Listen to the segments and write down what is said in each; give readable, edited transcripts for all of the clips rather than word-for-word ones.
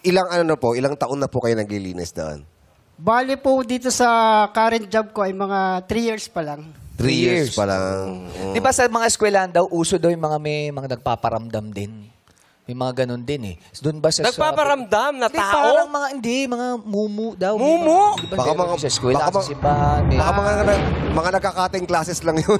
Ilang ano na po, ilang taon na po kayo naglilinis doon? Bali po dito sa current job ko ay mga 3 years pa lang. 3 years pa lang. Di ba sa mga eskwelahan daw, uso daw yung may mga nagpaparamdam din. May mga ganun din eh. Doon ba sa... Nagpaparamdam na Hindi, tao? parang mga mumu daw. Mumu? Di ba, Baka mga- sa eskwela, baka sa simbahan. Baka mga nagkakating classes lang yun.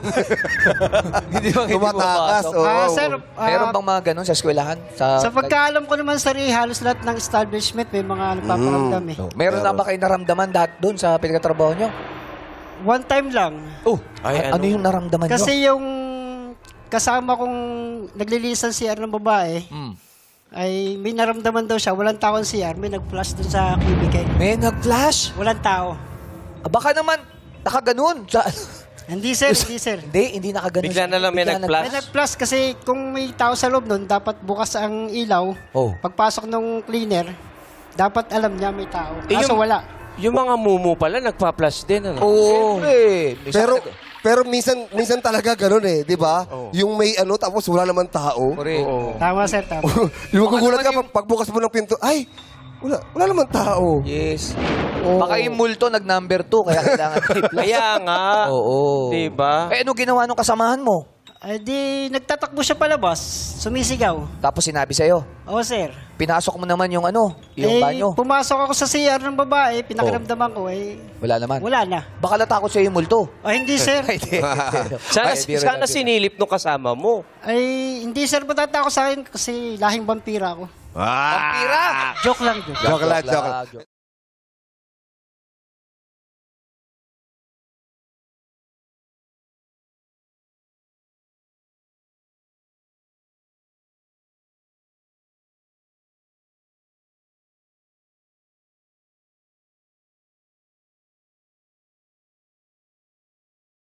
Hindi ba Tumatakas. Oo. Sir, Meron bang mga ganun sa eskwelahan? sa pagkaalam ko naman sir, halos lahat ng establishment may mga nagpaparamdam eh. Meron na ba kayo naramdaman doon sa pinagtatrabaho nyo? One time lang. Ay, Ano yung naramdaman nyo? Kasi yung kasama kong naglilisan CR ng babae, ay may naramdaman daw siya, walang tao ang CR, may nag-flash dun sa cubicle. May nag-flash? Walang tao. Baka naman, nakaganon. Hindi sir, hindi sir. Hindi nakaganon. Bigla na lang may Bigla nag-flash? May nag-flash kasi kung may tao sa loob nun, dapat bukas ang ilaw. Oh. Pagpasok ng cleaner, dapat alam niya may tao. Kaso yung- wala. Yung mga mumu pala, nagpa-flash din. Ano? Oo. Pero minsan talaga ganun eh, di ba? Yung may ano tapos wala naman tao. Tama sir, tama. Yung magugulat ka pagbukas mo ng pinto, ay, wala naman tao. Yes. Baka yung multo nag-number 2, kaya kailangan i-flash. Kaya nga. Oo. Diba? Eh, ano ginawa nung kasamahan mo? Ay di, nagtatakbo siya palabas, sumisigaw. Tapos sinabi sa'yo, Oo sir. pinasok mo naman yung yung banyo. Pumasok ako sa CR ng babae, pinakiramdaman ko, Wala naman. wala na. Baka natakot sa'yo yung multo. Ay, hindi sir. Sana sinilip nung kasama mo. Ay, hindi sir matatakot sa akin kasi lahing vampira ako. Vampira! Joke lang, joke. Joke lang.